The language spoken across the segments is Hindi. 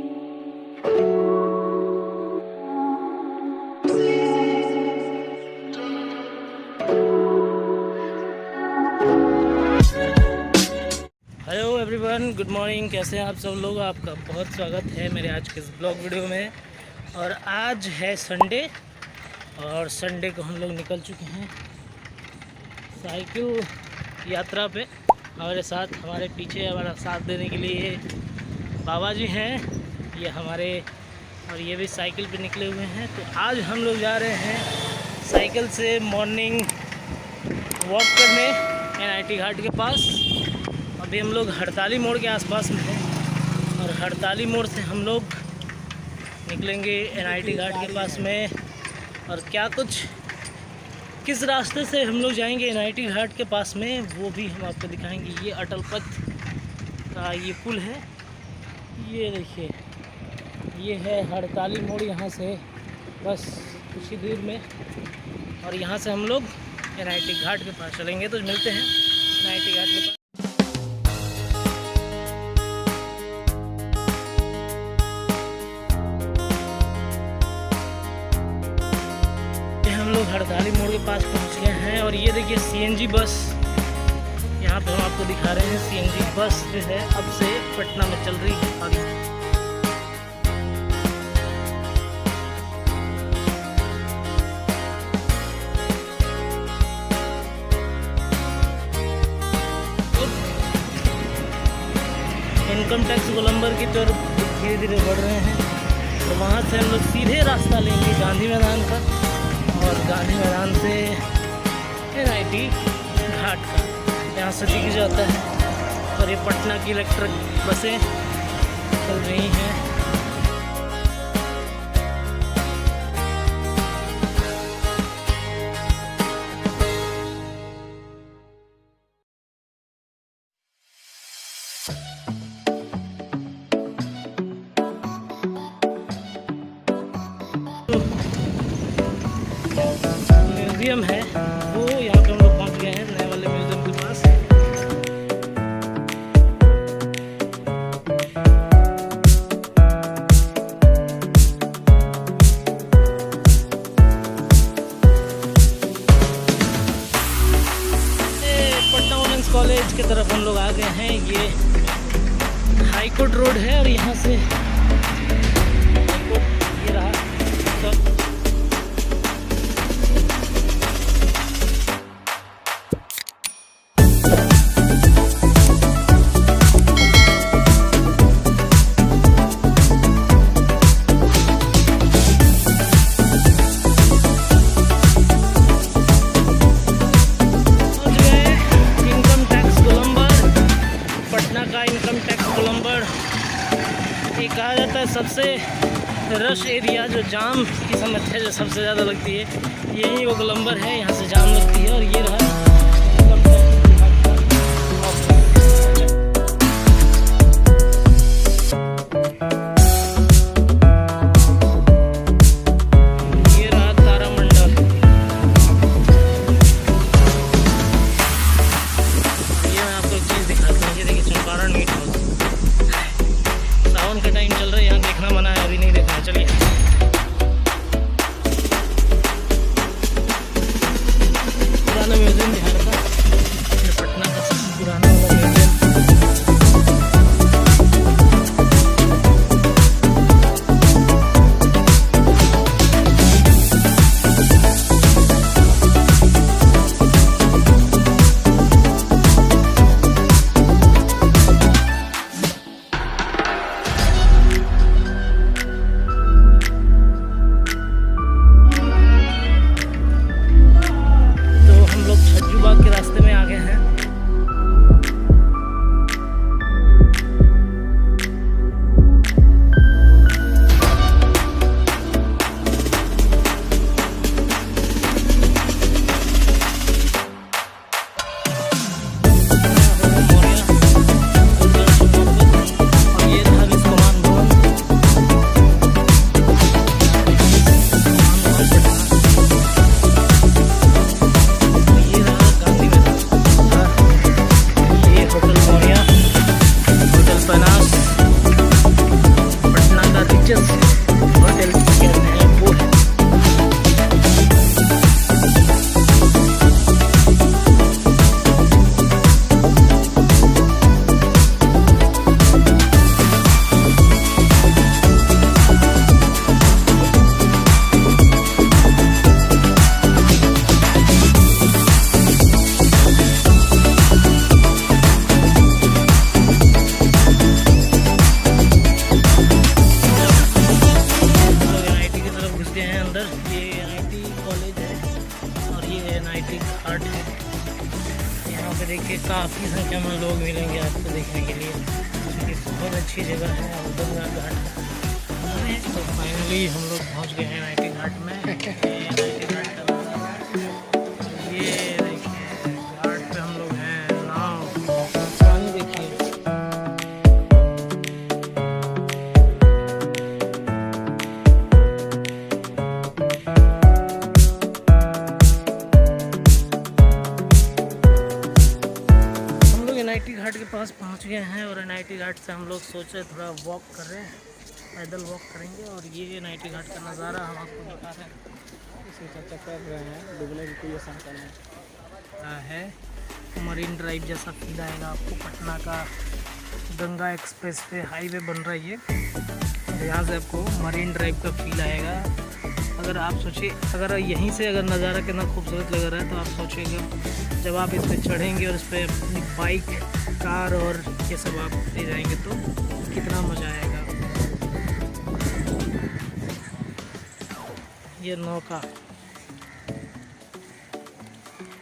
Hello everyone, good morning. कैसे हैं आप सब लोग? आपका बहुत स्वागत है मेरे आज के इस ब्लॉग वीडियो में। और आज है संडे और संडे को हम लोग निकल चुके हैं साइकिल यात्रा पे। हमारे साथ, हमारे पीछे हमारा साथ देने के लिए बाबा जी हैं, ये हमारे, और ये भी साइकिल पे निकले हुए हैं। तो आज हम लोग जा रहे हैं साइकिल से मॉर्निंग वॉक करने NIT घाट के पास। अभी हम लोग हड़ताली मोड़ के आसपास में हैं और हड़ताली मोड़ से हम लोग निकलेंगे NIT घाट के पास में। और क्या कुछ, किस रास्ते से हम लोग जाएंगे NIT घाट के पास में, वो भी हम आपको दिखाएंगे। ये अटल पथ का ये पुल है, ये देखिए, ये है हड़ताली मोड़। यहाँ से बस कुछ ही दूर में, और यहाँ से हम लोग NIT घाट के पास चलेंगे। तो मिलते हैं NIT घाट के पास। हम लोग हड़ताली मोड़ के पास पहुंच गए हैं और ये देखिए CNG बस, यहाँ पे हम आपको दिखा रहे हैं। CNG बस जो है अब से पटना में चल रही है। और इनकम टैक्स गोलंबर की तरफ धीरे धीरे बढ़ रहे हैं। तो वहाँ से हम लोग सीधे रास्ता लेंगे गांधी मैदान का, और गांधी मैदान से NIT घाट का, यहाँ से दिख जाता है। और ये पटना की इलेक्ट्रिक बसें चल रही हैं। म्यूजियम है वो, यहाँ पे हम लोग पहुँच गए हैं नए वाले म्यूजियम के पास। पटना वुमेंस कॉलेज की तरफ हम लोग आ गए हैं। ये हाई कोर्ट रोड है और यहाँ से ये रहा। तो इनकम टैक्स गोलंबर, ये कहा जाता है सबसे रश एरिया, जो जाम की समस्या जो सबसे ज़्यादा लगती है, यही वो गोलंबर है। यहाँ से जाम लगती है। और ये रहा इनकम टैक्स, ये रहा तारामंडल। ये मैं आपको एक चीज़ दिखाता हूँ। ये देखिए चंपारण मीट हाउस, सावन का टाइम चल रहा है, यहाँ देखना मना है, अभी नहीं देखना। चलिए पुराना म्यूजियम ये नाइटी घाट है। यहाँ पे देखिए काफ़ी संख्या में लोग मिलेंगे आपको देखने के लिए, क्योंकि बहुत अच्छी जगह है और गंगा घाट। तो फाइनली हम लोग पहुँच गए हैं नाइटी घाट में। नाइटी घाट का ये देखिए घाट पे हम लोग हैं, नाव पानी देखिए। नाइटी घाट के पास पहुंच गए हैं और नाइटी घाट से हम लोग सोच रहे थोड़ा वॉक कर रहे हैं, पैदल वॉक करेंगे। और ये नाइटी घाट का नज़ारा हम आपको दिखा रहे हैं। इसी चर्चा कर रहे हैं, डूबने की कोई आशंका नहीं है। मरीन ड्राइव जैसा फील आएगा आपको। पटना का गंगा एक्सप्रेस पे हाईवे बन रही है, यहाँ से आपको मरीन ड्राइव का फील आएगा। अगर आप सोचिए, अगर यहीं से अगर नज़ारा कितना खूबसूरत लग रहा है तो आप सोचिएगा जब आप इस पर चढ़ेंगे और इस पर अपनी बाइक, कार और ये सब आप ले जाएंगे तो कितना मज़ा आएगा। ये नौका,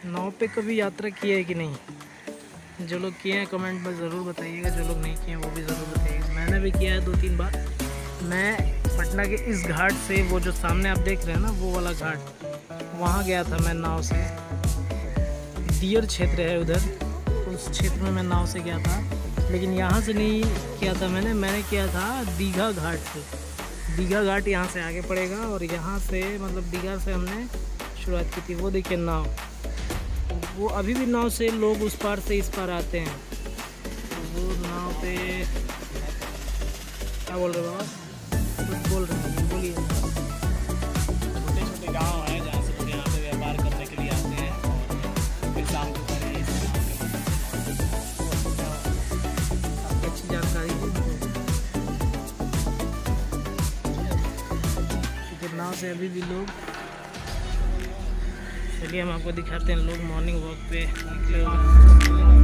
नाव पे कभी यात्रा की है कि नहीं? जो लोग किए हैं कमेंट में ज़रूर बताइएगा, जो लोग नहीं किए हैं वो भी ज़रूर बताइएगा। मैंने भी किया है 2-3 बार। मैं पटना के इस घाट से, वो जो सामने आप देख रहे हैं ना वो वाला घाट, वहाँ गया था मैं नाव से। दियर क्षेत्र है उधर, उस क्षेत्र में मैं नाव से गया था। लेकिन यहाँ से नहीं किया था मैंने किया था दीघा घाट से। दीघा घाट यहाँ से आगे पड़ेगा और यहाँ से मतलब दीघा से हमने शुरुआत की थी। वो देखिए नाव, वो अभी भी नाव से लोग उस पार से इस पार आते हैं। वो नाव पे क्या बोल रहे हो बाबा? कुछ बोल रहे हैं, बोलिए। छोटे छोटे गांव हैं जहाँ से लोग यहाँ पे व्यापार करने के लिए आते हैं और फिर शाम को करें इस अच्छी जानकारी है। क्योंकि नाव से अभी भी लोग, चलिए हम आपको दिखाते हैं। लोग मॉर्निंग वॉक पे निकले हुए हैं।